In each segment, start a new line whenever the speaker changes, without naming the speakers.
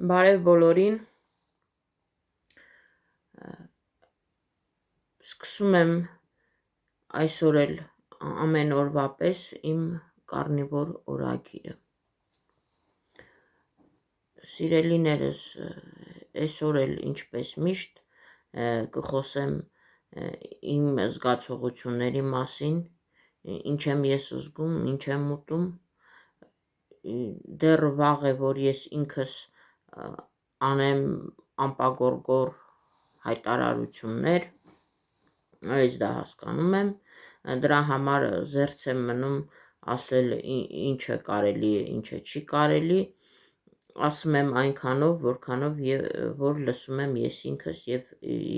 Բարև բոլորին, սկսում եմ այսօր էլ ամեն օրվա պես իմ կարնիվոր օրագիրը։ Սիրելիներս, այսօր էլ ինչպես միշտ կխոսեմ իմ զգացողությունների մասին, ինչ եմ ես զգում, ինչ եմ ուտում, դեռ վաղ է, որ ես ինքս անեմ անպագորգոր հայտարարություններ, ես դա հասկանում եմ, դրա համար զերծ եմ մնում ասել ինչը կարելի է, ինչը չի կարելի, ասում եմ այնքանով, որքանով որ լսում եմ ես ինքս և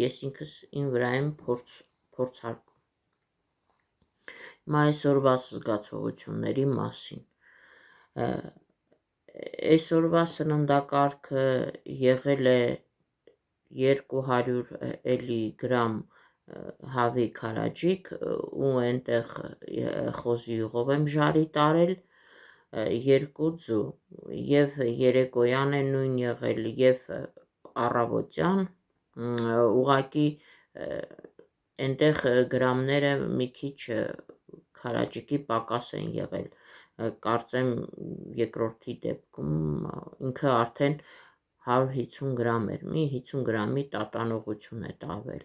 ես ինքս իմ վրա եմ փորձարկում։ Այսօրվա զգացողությունների մասին։ Այսօրվա սննդակարգը եղել է 200 գրամ հավի քարաջիկ ու այնտեղ խոզի յուղով եմ ժարի տարել 2 ձու և երեկոյան է նույն եղել և առավոտյան, ուղղակի այնտեղ գրամները մի քիչ քարաջիկի պակաս են եղել, կարծեմ երկրորդի դեպքում ինքը արդեն 150 գրամ էր, մի 50 գրամի տատանողություն է տավել,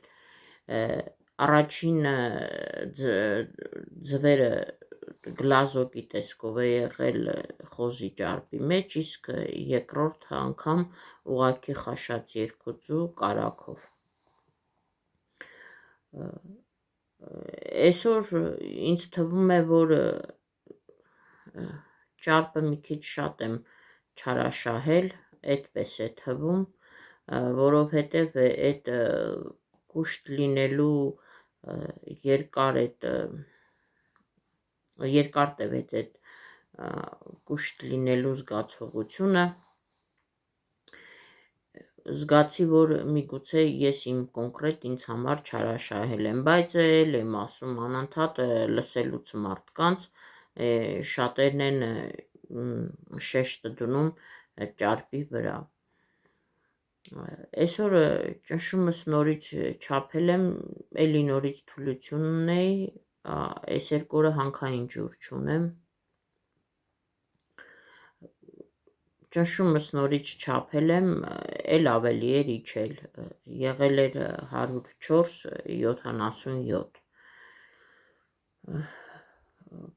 առաջին ձվերը գլազոկի տեսքով է եղել խոզի ճարպի մեջ, իսկ երկրորդ անգամ ուղղակի խաշած 2 ձու կարագով։ Այսօր ինձ թվում է, որ ճարպը մի քիչ շատ եմ չարաշահել, այդպես է թվում, որովհետև այդ կուշտ լինելու երկար տևեց այդ կուշտ լինելու զգացողությունը, զգացի, որ միգուցե ես իմ կոնկրետ ինձ համար չարաշահել եմ, բայց էլ եմ ասում անընդհատ լսելուց մարդկանց, շատերն են շեշտը դնում ճարպի վրա։ Այսօր ճնշումս նորից չափել եմ, էլի նորից թուլություն ունեի, այս երկու օրը հանքային ջուր չունեմ, ճնշումս նորից չափել եմ, էլ ավելի էր իջել, եղել էր 104/77։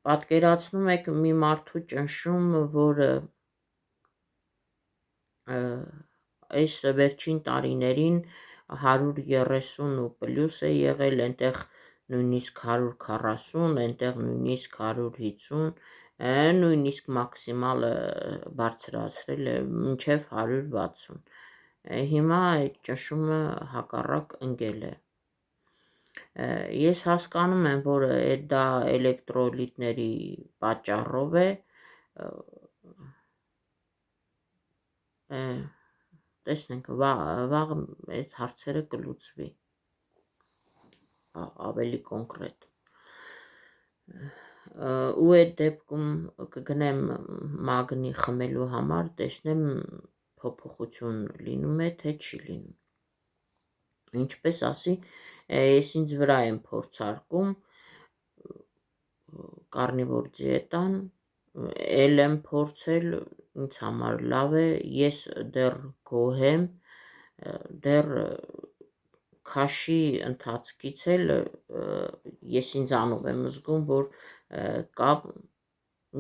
Պատկերացնում եք մի մարդու ճնշում, որը այս վերջին տարիներին 130+ է եղել, այնտեղ նույնիսկ 140, այնտեղ նույնիսկ 150, նույնիսկ մաքսիմալը բարձրացրել է մինչև 160, հիմա այդ ճնշումը հակառակ ընկել է։ Ես հասկանում եմ, որ դա էլեկտրոլիտների պատճառով է, տեսնենք, վաղ այդ հարցերը կլուծվի, ավելի կոնկրետ, ու այդ դեպքում կգնեմ մագնի խմելու համար, տեսնեմ փոփոխություն լինում է, թե չի լինում, ինչպես ասի, ես ինձ վրա եմ փորձարկում կարնիվոր դիետան, էլ եմ փորձել, ինձ համար լավ է, ես դեռ գոհ եմ, դեռ քաշի ընթացքից էլ ես ինձանով եմ զգում, որ կա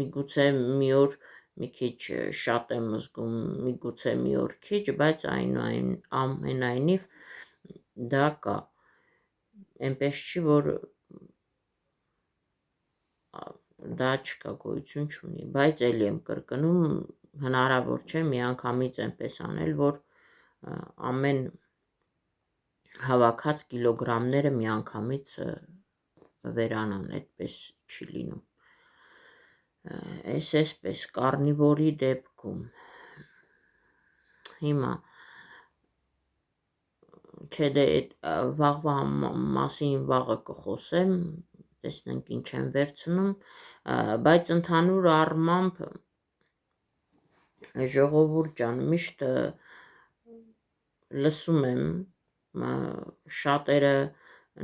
միգուցե մի օր մի քիչ շատ եմ զգում, միգուցե մի օր քիչ, բայց այնուամենայնիվ դա կա, այնպես չի, որ դա չկա, գոյություն չունի, բայց էլի եմ կրկնում, հնարավոր չէ միանգամից այնպես անել, որ ամեն հավաքած կիլոգրամները միանգամից վերանան, այդպես չի լինում, այսպես կարնիվորի դեպքում, հիմա, չէ դե վաղվա մասին վաղը կխոսեմ, տեսնենք ինչ եմ վերցնում, բայց ընդհանուր առմամբ ժողովուրդ ջան, միշտ լսում եմ շատերը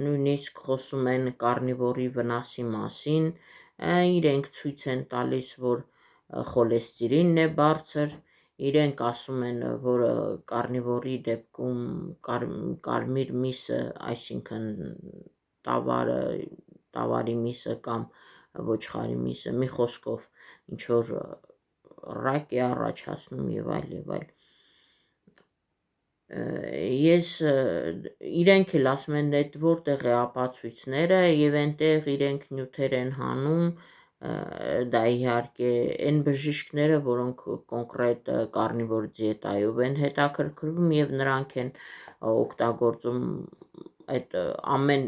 նույնիսկ խոսում են կարնիվորի վնասի մասին, իրենք ցույց են տալիս, որ խոլեստերինն է բարձր, իրենք ասում են, որ կարնիվորի դեպքում կարմիր միսը, այսինքն տավարի միսը կամ ոչխարի միսը, մի խոսքով ինչ որ ռակ է առաջացնում եւ այլ։ Ես իրենք էլ ասում են, այդ որտեղ է ապացույցները եւ այնտեղ իրենք նյութեր են հանում, դա իհարկե այն բժիշկները, որոնք կոնկրետ կարնիվոր դիետայով են հետաքրքրվում եւ նրանք են օգտագործում այդ ամեն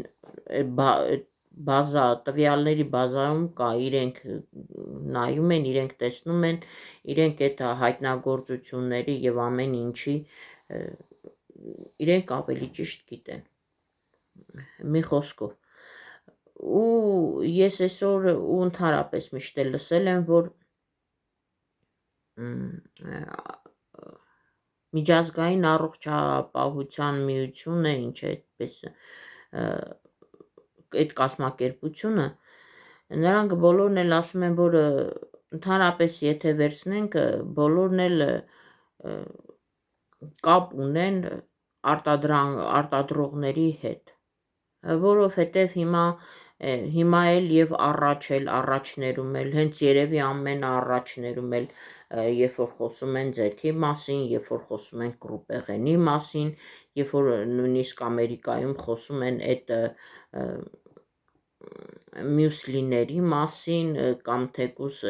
բազա տվյալների բազայում կա, իրենք նայում են, իրենք տեսնում են, իրենք այդ հայտնագործությունների եւ ամեն ինչի իրենք ավելի ճիշտ գիտեն, մի խոսքով, ու ես այսօր ու ընդհանրապես միշտ էլ լսել եմ, որ միջազգային առողջապահության միությունը, ինչ է այդպես այդ կազմակերպությունը, նրանք բոլորն էլ ասում են, որ ընդհանրապես եթե վերցնենք, բոլորն էլ կապ ունեն արտադրողների հետ, որովհետև հիմա էլ եւ առաջներում էլ, հենց երևի ամենաառաջներում էլ, երբ որ խոսում են ձեթի մասին, երբ որ խոսում են կրուպեղենի մասին, երբ որ նույնիսկ Ամերիկայում խոսում են այդ մյուսլիների մասին կամ թեկուզ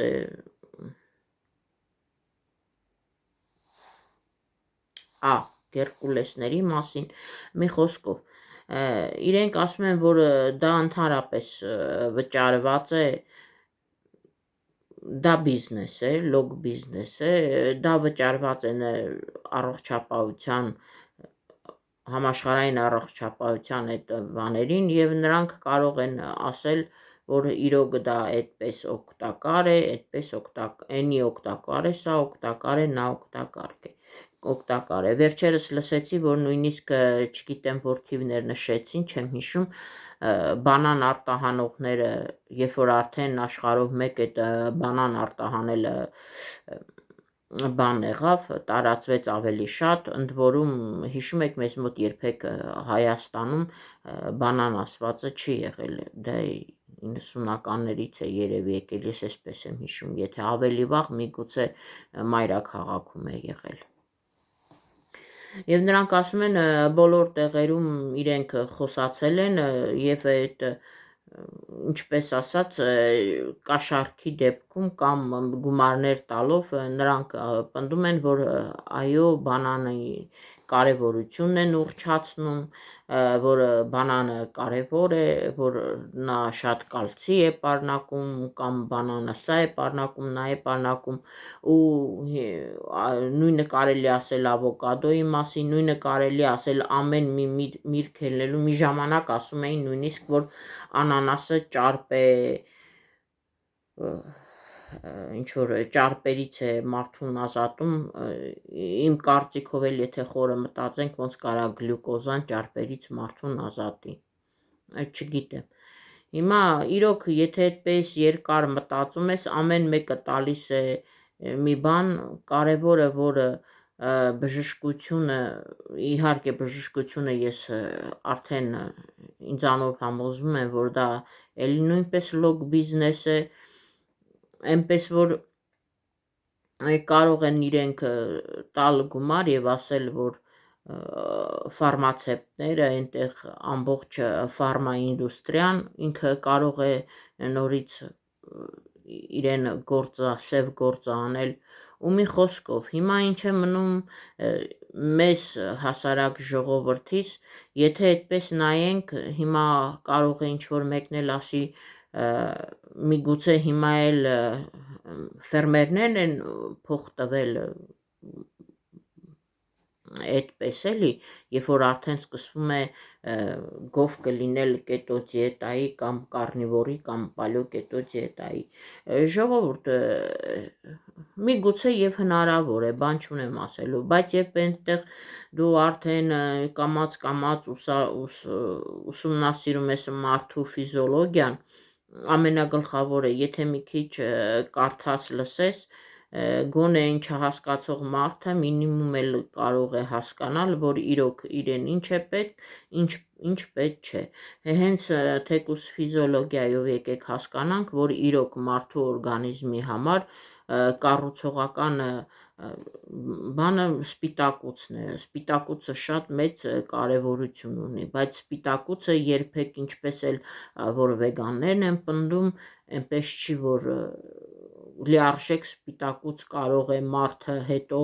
Հերկուլեսների մասին, մի խոսքով, իրենք ասում են, որ դա ընդհանրապես վճարված է, դա բիզնես է, լոկ բիզնես է, դա վճարված է առողջապահության, համաշխարհային առողջապահության այդ բաներին եւ նրանք կարող են ասել, որ իրոք դա այդպես օգտակար է, այնի օգտակար է, սա օգտակար է, նա օգտակար է։ Վերջերս լսեցի, որ նույնիսկ չգիտեմ որ թիվներ նշեցին, չեմ հիշում, բանան արտահանողները, երբ որ արդեն աշխարհով մեկ այդ բանան արտահանելը բան եղավ, տարածվեց ավելի շատ, ընդ որում հիշում եք մեզ մոտ երբեք Հայաստանում բանան ասվածը չի եղել, դա 90-ականներից է երևի եկել, ես այսպես եմ հիշում, եթե ավելի վաղ միգուցե մայրաքաղաքում է եղել։ Եվ նրանք ասում են բոլոր տեղերում իրենք խոսացել են եւ այդ ինչպես ասած կաշառքի դեպքում կամ գումարներ տալով նրանք պնդում են, որ այո բանանի կարևորությունն են ուռճացնում, որ բանանը կարևոր է, որ նա շատ կալցի է պարունակում կամ բանանը սա է պարունակում, նա է պարունակում ու նույնը կարելի ասել ավոկադոյի մասին, նույնը կարելի ասել ամեն մի միրգ ելնելու մի ժամանակ ասում էին նույնիսկ, որ անանասը ճարպ է, ինչ որ ճարպերից է մարդուն ազատում, իմ կարծիքով էլ եթե խորը մտածենք, ոնց կարա գլյուկոզան ճարպերից մարդուն ազատի, չգիտեմ։ Հիմա իրոք եթե այդպես երկար մտածում ես, ամեն մեկը տալիս է մի բան, կարևորը որ բժշկությունը, իհարկե բժշկությունը ես արդեն ինձանով համոզվում եմ, որ դա էլի նույնպես լոկ բիզնես է, այնպես որ կարող են իրենք տալ գումար եւ ասել, որ ֆարմացևտները, այնտեղ ամբողջ ֆարմա ինդուստրիան ինքը կարող է նորից իրեն սև գործը անել ու մի խոսքով հիմա ինչ է մնում մեզ հասարակ ժողովրդից, եթե այդպես նայենք, հիմա կարող է ինչ որ մեկն էլ ասի միգուցե հիմա էլ ֆերմերներն են փող տվել այդպես էլի, երբ որ արդեն սկսվում է գով կլինել կետո դիետայի կամ կարնիվորի կամ պալեո կետո դիետայի, ժողովուրդ, միգուցե եւ հնարավոր է, բան չունեմ ասելու, բայց երբ այնտեղ դու արդեն կամաց ուսումնասիրում ես մարդու ֆիզիոլոգիան, ամենագլխավորը, եթե մի քիչ կարդաս, լսես, գոնե ինչ հասկացող մարդը մինիմում էլ կարող է հասկանալ, որ իրոք իրեն ինչ է պետք, ինչ պետք չէ։ Հենց թեկուզ ֆիզիոլոգիայով եկեք հասկանանք, որ իրոք մարդու օրգանիզմի համար կառուցողական բանը սպիտակուցն է։ Սպիտակուցը շատ մեծ կարևորություն ունի, բայց սպիտակուցը երբեք, ինչպես էլ որ վեգաններն են պնդում, այնպես չի, որ լիարժեք սպիտակուց կարող է մարդը հետո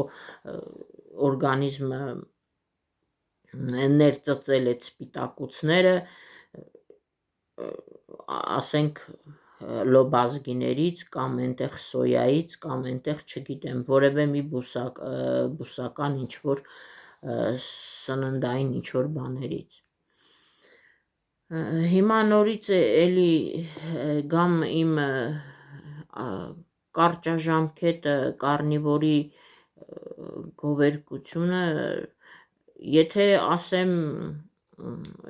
օրգանիզմը ներծծել այդ սպիտակուցները, ասենք լոբազգիներից կամ այնտեղ սոյայից կամ այնտեղ չգիտեմ որևէ մի բուսական ինչ որ սննդային ինչ որ բաներից։ Հիմա նորից էլի գամ իմ կարճաժամկետ կարնիվորի գովերգությունը, եթե ասեմ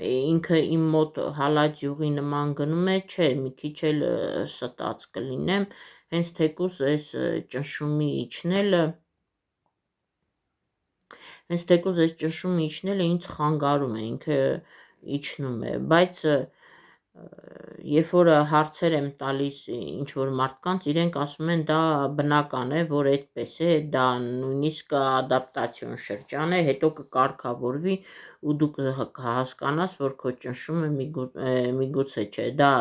ինքը իմ մոտ հալածյուղի նման գնում է, չէ, մի քիչ էլ ստած կլինեմ, հենց թեկուզ այս ճնշումի իջնելը ինձ խանգարում է, ինքը իջնում է, բայց երբ որ հարցեր եմ տալիս ինչ որ մարդկանց, իրենք ասում են դա բնական է, որ այդպես է, դա նույնիսկ ադապտացիոն շրջան է, հետո կկարգավորվի ու դու կհասկանաս, որ քո ճնշումը միգուցե չէ, դա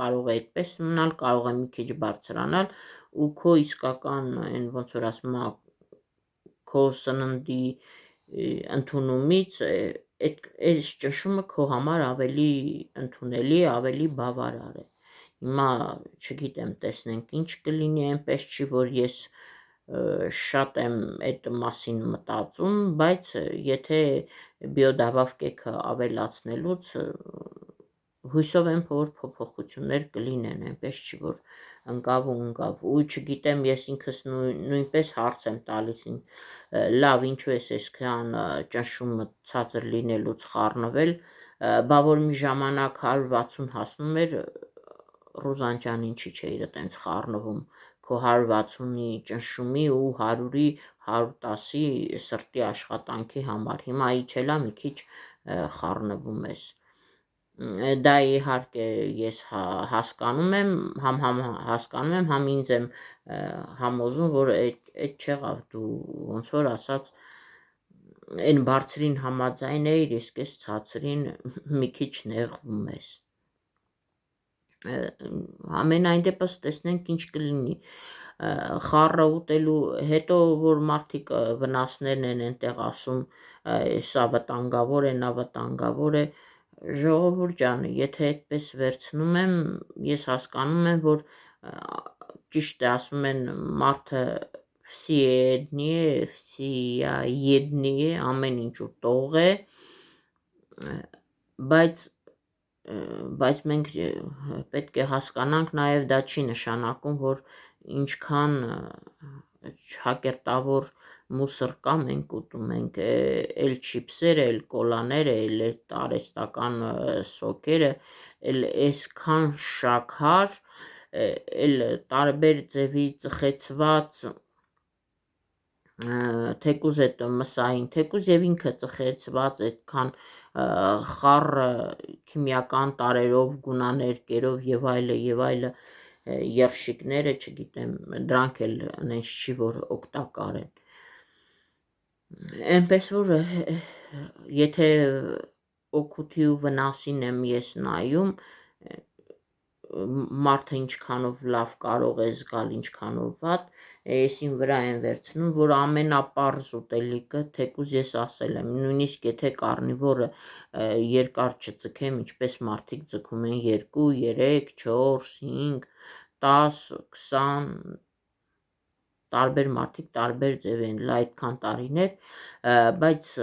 կարող է այդպես մնալ, կարող է մի քիչ բարձրանալ ու քո իսկական այն ոնց որ ասում է քո սննդի ընդունումից այս ճնշումը քո համար ավելի ընդունելի, ավելի բավարար է։ Հիմա չգիտեմ, տեսնենք ինչ կլինի, այնպես չի, որ ես շատ եմ այդ մասին մտածում, բայց եթե բիոդավավկեքը ավելացնելուց հույսով եմ, որ փոփոխություններ կլինեն, այնպես չի, որ ընկավ ու չգիտեմ, ես ինքս նույնպես հարց եմ տալիս, լավ, ինչու ես այսքան ճնշումը ցածր լինելուց խառնվել, բա որ մի ժամանակ 160 հասնում էր, Ռուզան ջան, ինչի չէիր այտենց խառնվում, քո 160-ի ճնշումի ու 100-ի 110-ի սրտի աշխատանքի համար, հիմա իջելա մի քիչ խառնվում ես։ Դա իհարկե ես հասկանում եմ, համ ինձ եմ համոզում, որ այդ չեղավ, դու ոնց որ ասած այն բարձրին համաձայն էիր, իսկ այս ցածրին մի քիչ նեղվում ես։ Ամենայն դեպս տեսնենք ինչ կլինի, խառը ուտելու հետո որ մարդիկ վնասներն են այնտեղ ասում, սա վտանգավոր է, նա վտանգավոր է, ժողովուրդ ջան, եթե այդպես վերցնում եմ, ես հասկանում եմ, որ ճիշտ է ասում են մարդը վսիեդնի է, ամեն ինչու տող է, բայց մենք պետք է հասկանանք նաև դա չի նշանակում, որ ինչքան հակերտավոր մուսր կա, մենք ուտում ենք, էլ չիպսերը, էլ կոլաները, էլ տարեստական սոկերը, էլ այսքան շաքար, էլ տարբեր ձևի ծխեցված, թեկուզ այդ մսային, թեկուզ եւ ինքը ծխեցված այդքան խառը քիմիական տարրերով, գունաներկերով եւ այլը երշիկները, չգիտեմ, դրանք էլ այնպես չի, որ օգտակար են։ Այնպես որ եթե օգուտի ու վնասին եմ ես նայում, մարդը ինչքանով լավ կարող է զգալ, ինչքանով վատ, այսին վրա եմ վերցնում, որ ամենապարզ ուտելիքը, թեկուզ ես ասել եմ, նույնիսկ եթե կարնիվորը երկար չձգեմ, ինչպես մարդիկ ձգում են 2, 3, 4, 5, 10, 20, տարբեր մարդիկ տարբեր ձև են այդքան տարիներ, բայց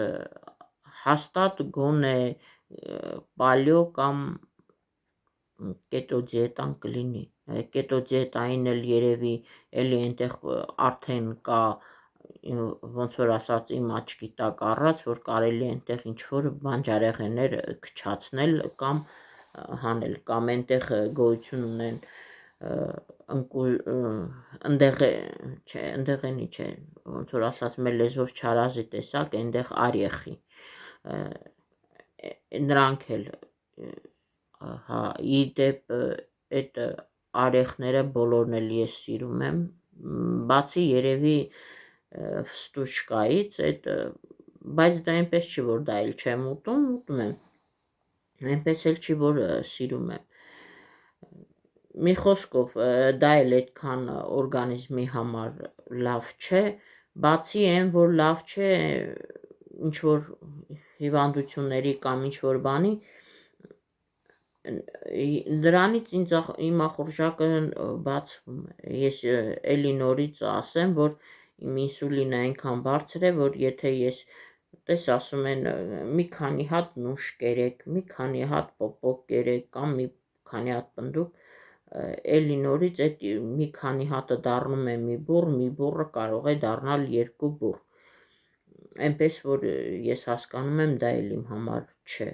հաստատ գոնե պալեո կամ կետո դիետան կլինի, կետո դիետային էլ երևի էլի այնտեղ արդեն կա ոնց որ ասած իմ աչքի տակ առած, որ կարելի է այնտեղ ինչ-որ բանջարեղեններ քչացնել կամ հանել, կամ այնտեղ գոյություն ունեն ընդեղենի չէ, ոնց որ ասած մեր լեզվով չարազի տեսակ, այնտեղ արիեխի, նրանք էլ հա, իդեպ այդ արեխները բոլորն էլ ես սիրում եմ, բացի երևի ֆստուշկայից, բայց դա այնպես չի, որ դա էլ չեմ ուտում, ուտում եմ, այնպես էլ չի, որ սիրում եմ, մի խոսքով դա էլ այդքան օրգանիզմի համար լավ չէ, բացի այն, որ լավ չէ ինչ-որ հիվանդությունների կամ ինչ-որ բանի, դրանից իմ ախորժակը բացվում է, ես էլի նորից ասեմ, որ իմ ինսուլինը այնքան բարձր է, որ եթե ես տես ասում են մի քանի հատ նուշ կերեք, մի քանի հատ պոպոկ կերեք կամ մի քանի հատ պնդուկ, էլի նորից այդ մի քանի հատը դառնում է մի բուռը կարող է դառնալ 2 բուռ, այնպես որ ես հասկանում եմ դա էլ իմ համար չէ,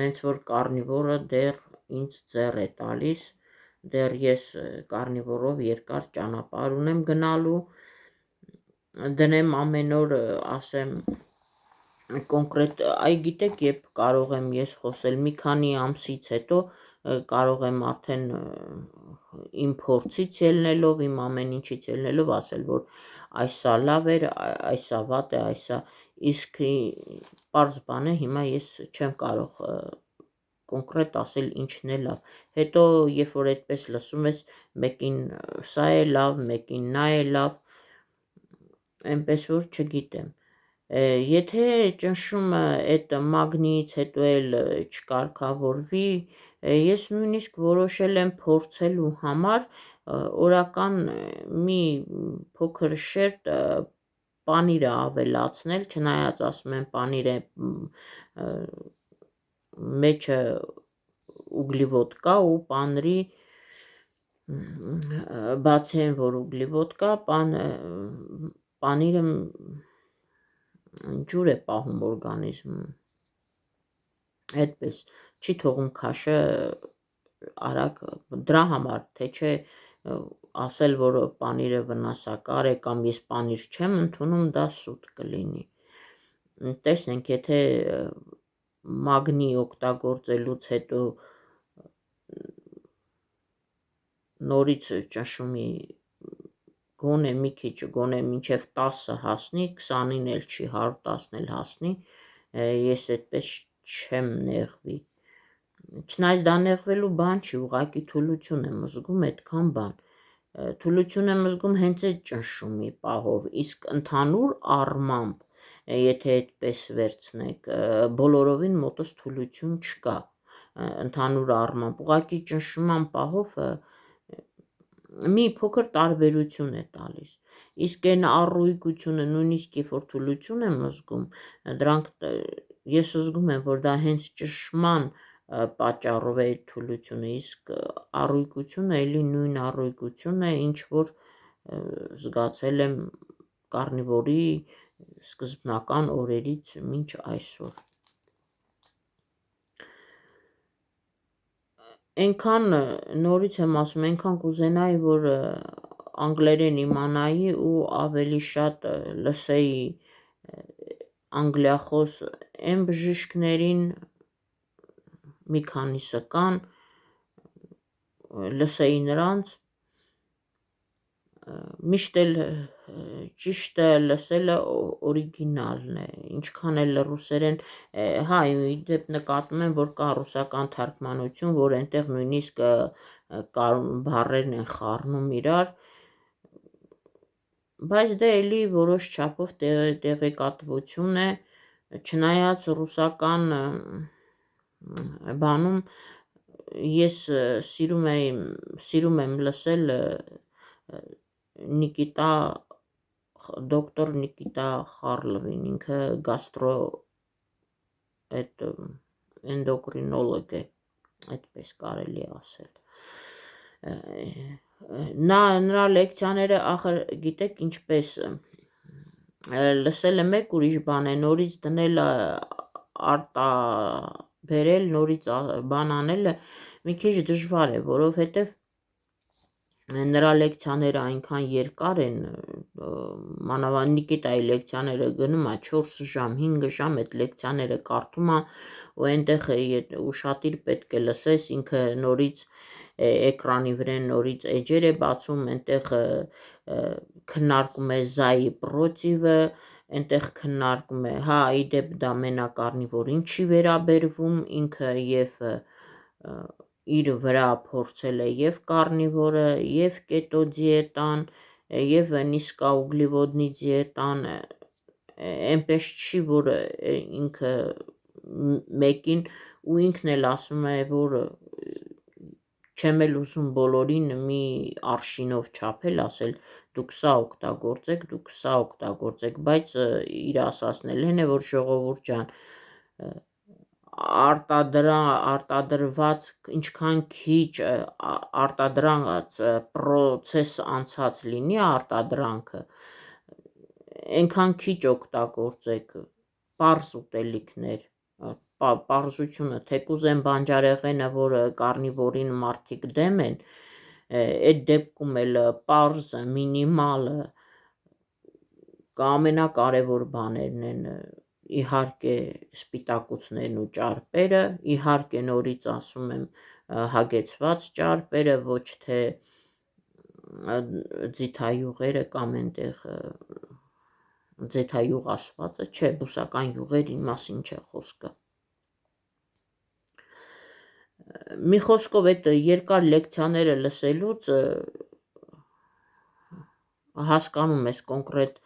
նենց որ կարնիվորը դեռ ինձ ձեռ է տալիս, դեռ ես կարնիվորով երկար ճանապարհ ունեմ գնալու, դնեմ ամեն օր ասեմ կոնկրետ, գիտեք, երբ կարող եմ ես խոսել, մի քանի ամսից հետո կարող եմ արդեն իմ փորձից ելնելով, իմ ամեն ինչից ելնելով ասել, որ այսա լավ էր, այսա վատ է, այսա, իսկ պարզ բան է, հիմա ես չեմ կարող կոնկրետ ասել ինչն է լավ, հետո երբ որ այդպես լսում ես, մեկին սա է լավ, մեկին նա է լավ, այնպես որ չգիտեմ, եթե ճնշումը այդ մագնիից հետո էլ չկարգավորվի, ես նույնիսկ որոշել եմ փորձելու համար օրական մի փոքր շերտ պանիրը ավելացնել, չնայած ասում են պանիրը մեջը ուգլիվոդ կա ու պանրի բացի այն, որ ուգլիվոդ կա, պանիրը ջուր է պահում օրգանիզմում, այդպես, չի թողում քաշը արագ, դրա համար, թե չէ ասել, որ պանիրը վնասակար է կամ ես պանիր չեմ ընդունում, դա սուտ կլինի, տեսնենք, եթե մագնի օգտագործելուց հետո նորից ճնշումի գոնե մի քիչ, գոնե մինչև 10 հասնի, 20-ին էլ չի, 110-ն էլ հասնի, ես այդպես չեմ նեղվի, չնայած դա նեղվելու բան չի, ուղղակի թուլություն եմ զգում այդքան բան, թուլություն եմ զգում հենց այդ ճնշումի պահով, իսկ ընդհանուր առմամբ, եթե այդպես վերցնեք, բոլորովին մոտս թուլություն չկա, ընդհանուր առմամբ, ուղղակի ճնշման պահով մի փոքր տարբերություն է տալիս, իսկ այն առույգությունը, նույնիսկ երբ որ թուլություն եմ զգում, դրանք ես զգում եմ, որ դա հենց ճնշման պատճառով է թուլությունը, իսկ առույգությունը էլի նույն առույգությունն է, ինչ որ զգացել եմ կարնիվորի սկզբնական օրերից մինչ այսօր, այնքան նորից եմ ասում, այնքան կուզենայի, որ անգլերեն իմանայի ու ավելի շատ լսեի անգլիախոս այն բժիշկներին, մի քանիսը կան, լսեի նրանց, միշտ էլ ճիշտը լսելը օրիգինալն է, ինչքան էլ ռուսերեն, հա, իդեպ նկատում եմ, որ կա ռուսական թարգմանություն, որ այնտեղ նույնիսկ բառերն են խառնում իրար, բայց դա էլի որոշ չափով տեղեկատվություն է, չնայած ռուսական բանում ես սիրում եմ լսել Նիկիտա դոկտոր Նիկիտա Խարլովին, ինքը գաստրո էնդոկրինոլոգ է, այդպես կարելի է ասել։ Նրա լեկցիաները, ախր գիտեք ինչպես, լսելը մեկ ուրիշ բան է, նորից դնել արտաբերել, նորից բան անելը մի քիչ դժվար է, որովհետև նրա լեկցիաները այնքան երկար են, մանավանդ Նիկիտայի լեկցիաները գնում է 4 ժամ, 5 ժամ այդ լեկցիաները կարդում է, ու այնտեղ ուշադիր պետք է լսես, ինքը նորից էկրանի վրան նորից էջեր է բացում, այնտեղ քննարկում է զայի պրոտիվը, այնտեղ քննարկում է, հա, իդեպ դա մենակարնիվորին չի վերաբերվում, ինքը եւ իր վրա փորձել է եւ կարնիվորը, եւ կետո դիետան, եւ նիսկաուգլիվոդնի դիետան, այնպես չի, որ ինքը մեկին, ու ինքն էլ ասում է, որ չեմ էլ ուզում բոլորին մի արշինով չափել, ասել դուք սա օգտագործեք, բայց իր ասածն էլ հեն է, որ ժողովուրդ ջան, արտադրված ինչքան քիչ արտադրանք պրոցես անցած լինի արտադրանքը, այնքան քիչ օգտագործեք պարզ ուտելիքներ, պարզությունը, թեկուզ են բանջարեղենը, որ կարնիվորին մարդիկ դեմ են, այդ դեպքում էլ պարզը, մինիմալը ամենակարևոր բաներն են, իհարկե սպիտակուցներն ու ճարպերը, իհարկե նորից ասում եմ հագեցված ճարպերը, ոչ թե ձիթայուղերը կամ այնտեղ ձեթայուղ ասվածը, չէ, բուսական յուղերի մասին չէ խոսքը։ Մի խոսքով այդ երկար լեկցիաները լսելուց հասկանում ես կոնկրետ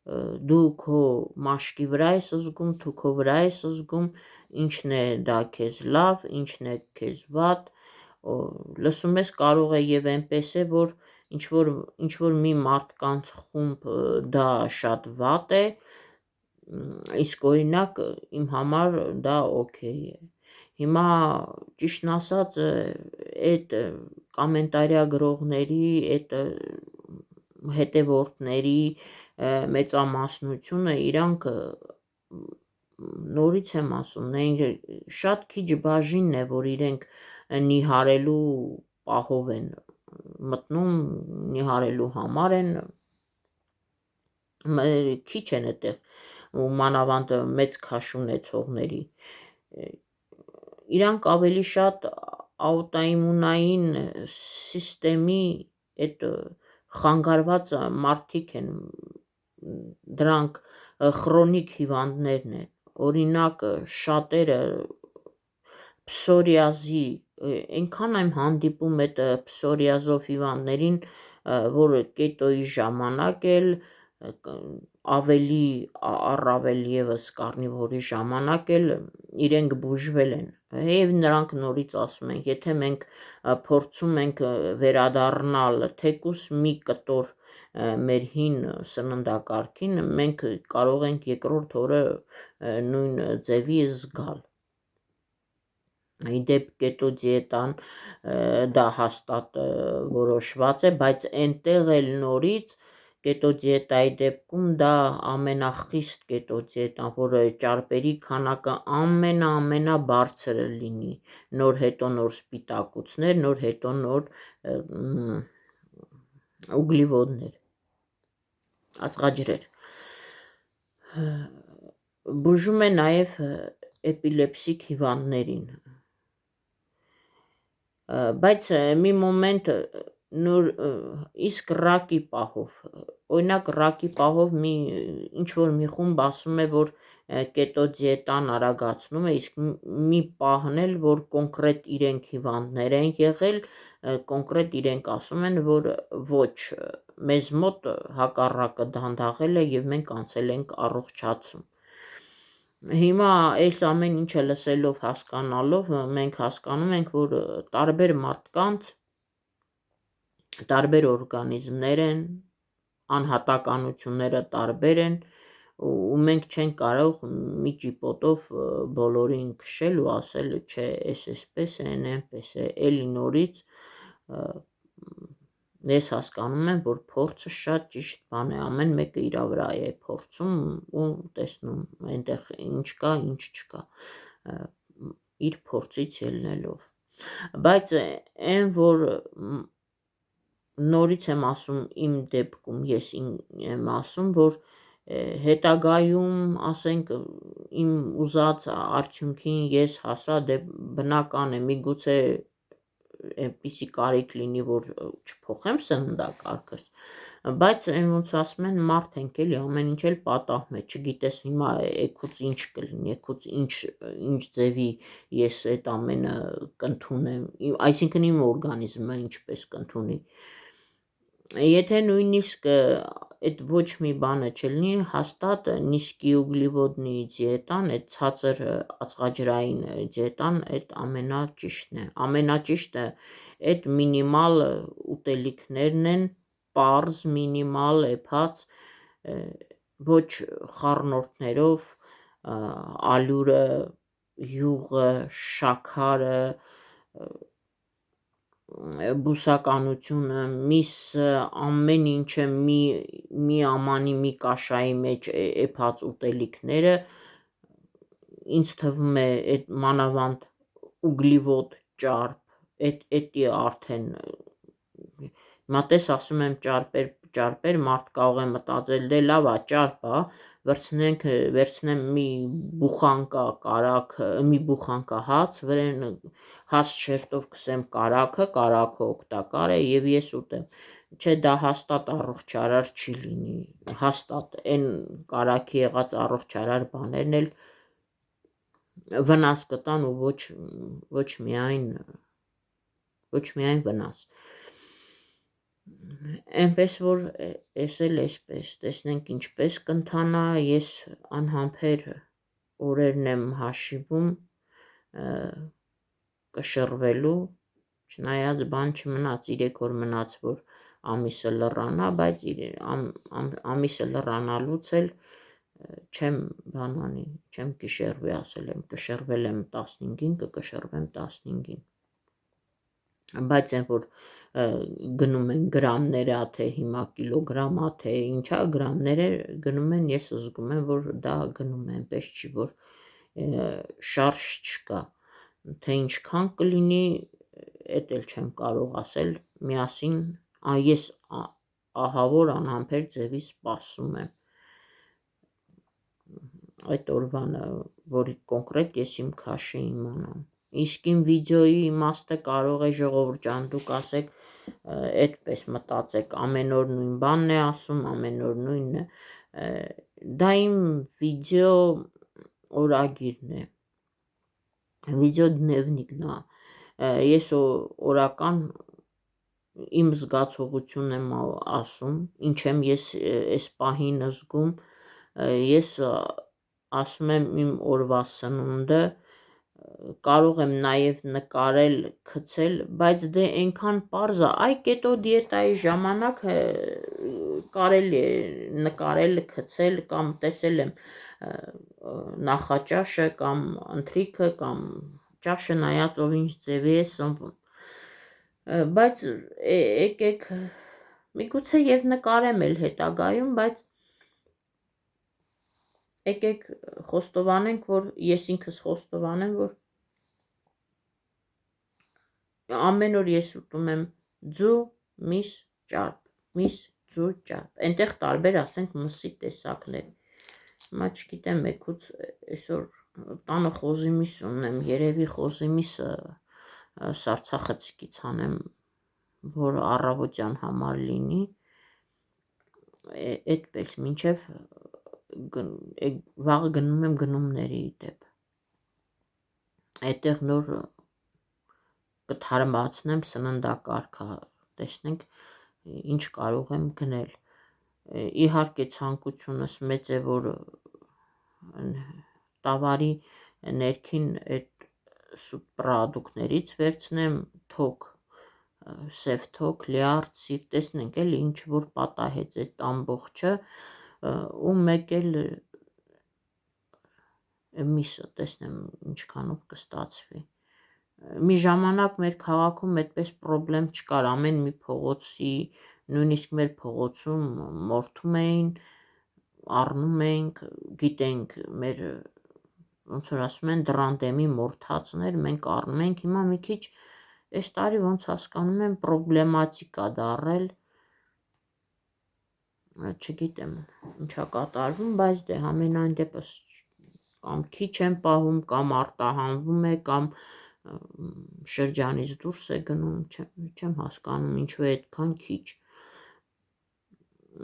դու քո մաշկի վրա ես զգում, դու քո վրա ես զգում, ինչն է դա քեզ լավ, ինչն է քեզ վատ, լսում ես, կարող է եւ այնպես է, որ ինչ որ մի մարդկանց խումբ դա շատ վատ է, իսկ օրինակ իմ համար դա օքեյ է։ Հիմա ճիշտն ասած այդ կոմենտարիա գրողների, այդ հետևորդների մեծամասնությունը իրանք նորից եմ ասում, շատ քիչ բաժինն է, որ իրենք նիհարելու պահով են մտնում, նիհարելու համար են, քիչ են այդտեղ, ու մանավանդ մեծ քաշ ունեցողների, իրանք ավելի շատ աուտոիմունային սիստեմի այդ խանգարված մարդիկ են, դրանք քրոնիկ հիվանդներն են, օրինակ շատերը պսորիազի, այնքան եմ հանդիպում այդ պսորիազով հիվանդներին, որ կետոյի ժամանակ էլ ավելի առավել եւս կարնիվորի ժամանակ էլ իրենք բուժվել են, եւ նրանք նորից ասում են, եթե մենք փորձում ենք վերադառնալ թեկուս մի կտոր մեր հին սննդակարգին, մենք կարող ենք երկրորդ օրը նույն ձևի զգալ։ Իդեպ կետո դիետան դա հաստատ որոշված է, բայց այնտեղ էլ նորից կետո դիետայի դեպքում դա ամենախիստ կետո դիետան, որ ճարպերի քանակը ամենաբարձրը լինի, նոր հետո նոր սպիտակուցներ, նոր հետո նոր ուգլիվոդներ, ածխաջրեր, բուժում է նաև էպիլեպսիկ հիվանդներին, բայց մի մոմենտ իսկ ռակի պահով, օրինակ ռակի պահով ինչ-որ մի խումբ ասում է, որ կետո դիետան արագացնում է, իսկ մի պահն էլ, որ կոնկրետ իրենք հիվանդներ են եղել, կոնկրետ իրենք ասում են, որ ոչ, մեզ մոտ հակառակը դանդաղել է եւ մենք անցել ենք առողջացում։ Հիմա այս ամեն ինչը լսելով, հասկանալով, մենք հասկանում ենք, որ տարբեր մարդկանց տարբեր օրգանիզմներ են, անհատականությունները տարբեր են ու մենք չենք կարող մի ճիպոտով բոլորին քշել ու ասել չէ էս էսպես է, այնպես է, էլի նորից ես հասկանում եմ, որ փորձը շատ ճիշտ բան է, ամեն մեկը իր վրա է փորձում ու տեսնում այնտեղ ինչ կա, ինչ չկա, իր փորձից ելնելով, բայց այն որ նորից եմ ասում իմ դեպքում ես եմ ասում, որ հետագայում ասենք իմ ուզած արդյունքին ես հասա, դե բնական է, միգուցե այնպիսի կարիք լինի, որ չփոխեմ սննդակարգս, բայց այն ոնց ասում են մարդ ենք էլի, ամեն ինչ էլ պատահում է, չգիտես հիմա էգուց ինչ կլինի, էգուց ինչ ձևի ես այդ ամենը կընդունեմ, այսինքն իմ օրգանիզմը ինչպես կընդունի, եթե նույնիսկ այդ ոչ մի բանը չլինի, հաստատ նիսկի ուգլիվոդնի դիետան, այդ ցածր ածխաջրային դիետան, այդ ամենաճիշտն է, ամենաճիշտը այդ մինիմալ ուտելիքներն են, պարզ, մինիմալ, էփած, ոչ խառնուրդներով, ալյուրը, յուղը, շաքարը, բուսականությունը, միսը, ամեն ինչը մի ամանի մի կաշայի մեջ էփած ուտելիքները ինձ թվում է այդ մանավանդ ուգլիվոդ ճարպ էդի արդեն հիմա տես ասում եմ ճարպեր մարդ կարող է մտածել դե լավ է ճարպ է վերցնեմ մի բուխանկա հաց վրան հաց շերտով կսեմ կարագը օգտակար է եւ ես ուտեմ չէ դա հաստատ առողջարար չի լինի հաստատ այն կարագի եղած առողջարար բաներն էլ վնաս կտան ու ոչ միայն վնաս այնպես որ ես էլ այսպես տեսնենք ինչպես կընթանա ես անհամբեր օրերն եմ հաշիվում կշռվելու չնայած բան չմնաց 3 օր մնաց որ ամիսը լռանա բայց ամիսը լռանալուց էլ չեմ կշռվի ասել եմ կշռվել եմ 15-ին կկշռվեմ 15-ին բայց այն որ գնում են գրամները թե հիմա կիլոգրամա թե ինչա գրամները գնում են ես զգում եմ որ դա գնում է այնպես չի որ շարժ չկա թե ինչքան կլինի էդ էլ չեմ կարող ասել միասին ես ահավոր անհամբեր ձևի սպասում եմ այդ օրվանը որի կոնկրետ ես իմ քաշը իմանամ իսկ իմ վիդեոյի իմաստը կարող է ժողովուրդ ջան դուք ասեք այդպես մտածեք ամեն օր նույն բանն է ասում ամեն օր նույնն է դա իմ վիդեո օրագիրն է վիդեո դնևնիկն է ես օրական իմ զգացողությունն եմ ասում ինչ եմ ես այս պահին զգում ես ասում եմ իմ օրվա սնունդը կարող եմ նաև նկարել, գցել, բայց դե այնքան պարզ է, այ կետո դիետայի ժամանակ կարելի է նկարել, գցել կամ տեսել եմ նախաճաշը կամ ընթրիքը կամ ճաշը նայած ով ինչ ձևի է սնվում բայց եկեք միգուցե եւ նկարեմ էլ հետագայում բայց եկեք խոստովանենք որ ես ինքս խոստովանեմ որ ամեն օր ես ուտում եմ ձու միս ձու ճարպ այնտեղ տարբեր ասենք մսի տեսակներ հիմա չգիտեմ եկուց այսօր տանը խոզի միս ունեմ երևի խոզի միսը սարցախցիկից անեմ որ առավոտյան համար լինի այդպես մինչև վաղը գնում եմ գնումների դեպ այդտեղ նոր կթարմացնեմ սննդակարգը տեսնենք ինչ կարող եմ գնել իհարկե ցանկությունս մեծ է որ տավարի ներքին այդ սուպրոդուկտներից վերցնեմ թոք սև թոք, լյարդ, սիր, տեսնենք էլի ինչ որ պատահեց այդ ամբողջը ու մեկ էլ միսը տեսնեմ ինչքանով կստացվի։ Մի ժամանակ մեր քաղաքում այդպես պրոբլեմ չկար, ամեն մի փողոցի, նույնիսկ մեր փողոցում մորթում էին, առնում էինք, գիտենք մեր ոնց որ ասում են դռան դեմի մորթածներ, մենք առնում ենք, հիմա մի քիչ այս տարի ոնց հասկանում եմ պրոբլեմատիկ է դառել, չգիտեմ ինչա կատարվում, բայց դե համենայն դեպս կամ քիչ են պահում, կամ արտահանվում է, կամ շրջանից դուրս է գնում, չեմ հասկանում ինչու է այդքան քիչ։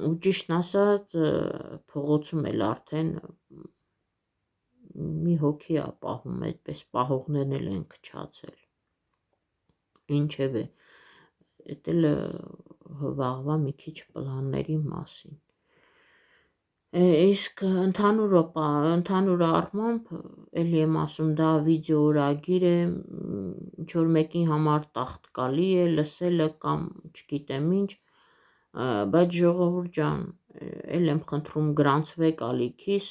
Ու ճիշտն ասած փողոցում էլ արդեն մի հոգի է պահում, այդպես պահողներն էլ են քչացել։ Ինչևէ, էդ էլ վաղվա մի քիչ պլանների մասին։ Իսկ ընդհանուր առմամբ էլի եմ ասում, դա վիդեոօրագիր է, ինչ որ մեկի համար տաղտկալի է լսելը կամ չգիտեմ ինչ, բայց ժողովուրդ ջան, էլ եմ խնդրում գրանցվեք ալիքիս,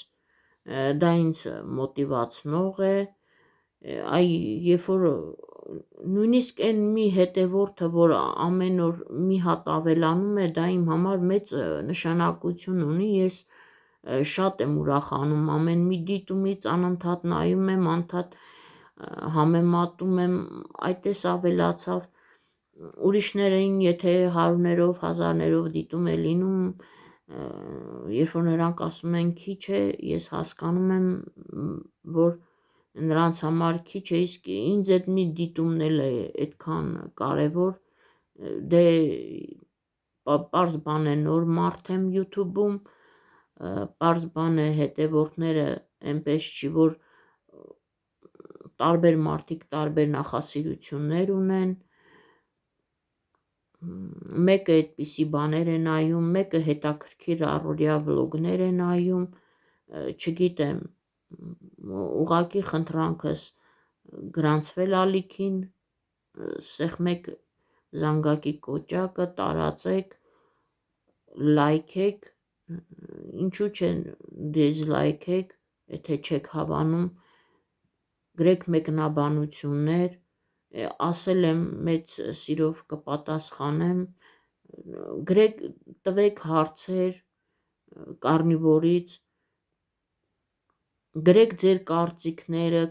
դա ինձ մոտիվացնող է, երբ որ նույնիսկ այն մի հետևորդը, որ ամեն օր մի հատ ավելանում է, դա իմ համար մեծ նշանակություն ունի, ես շատ եմ ուրախանում, ամեն մի դիտումից անընդհատ նայում եմ, անընդհատ համեմատում եմ, այդպես ավելացավ, ուրիշներին եթե հարյուրներով, հազարներով դիտում է լինում, երբ որ նրանք ասում են քիչ է, ես հասկանում եմ, որ նրանց համար քիչ է, իսկ ինձ այդ մի դիտումն էլ է այդքան կարևոր, դե պարզ բան է նոր մարդ եմ YouTube-ում, պարզ բան է հետևորդները այնպես չի, որ տարբեր մարդիկ տարբեր նախասիրություններ ունեն, մեկը այդպիսի բաներ է նայում, մեկը հետաքրքիր առօրյա վլոգներ է նայում, չգիտեմ, ուղղակի խնդրանքս գրանցվել ալիքին, սեղմեք զանգակի կոճակը, տարածեք, լայքեք, ինչու չեն դիզլայքեք, եթե չեք հավանում, գրեք մեկնաբանություններ, ասել եմ մեծ սիրով կպատասխանեմ, գրեք, տվեք հարցեր կարնիվորից, գրեք ձեր կարծիքները,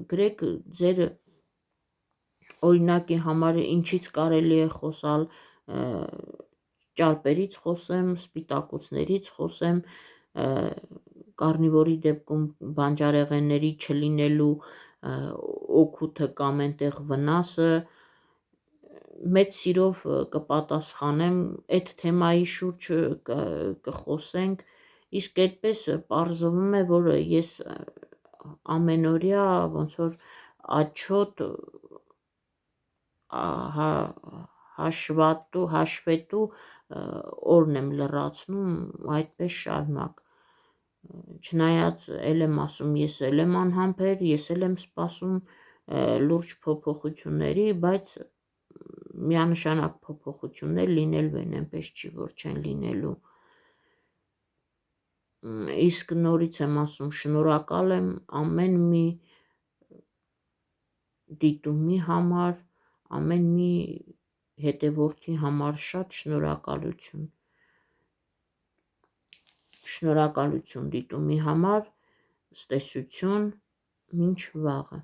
գրեք ձեր օրինակի համար ինչից կարելի է խոսալ, ճարպերից խոսեմ, սպիտակուցներից խոսեմ, կարնիվորի դեպքում բանջարեղենների չլինելու օգուտը կամ այնտեղ վնասը, մեծ սիրով կպատասխանեմ, այդ թեմայի շուրջ կխոսենք, իսկ այդպես պարզվում է, որ ես ամենօրյա ոնց որ աչոտ հաշվետու օրն եմ լրացնում ու այդպես շարունակ, չնայած էլ եմ ասում, ես էլ եմ անհամբեր, ես էլ եմ սպասում լուրջ փոփոխությունների, բայց միանշանակ փոփոխություններ լինելու են, այնպես չի, որ չեն լինելու, իսկ նորից եմ ասում, շնորհակալ եմ ամեն մի դիտումի համար, ամեն մի հետևորդի համար շատ շնորհակալություն դիտումի համար, ցտեսություն, մինչ վաղը։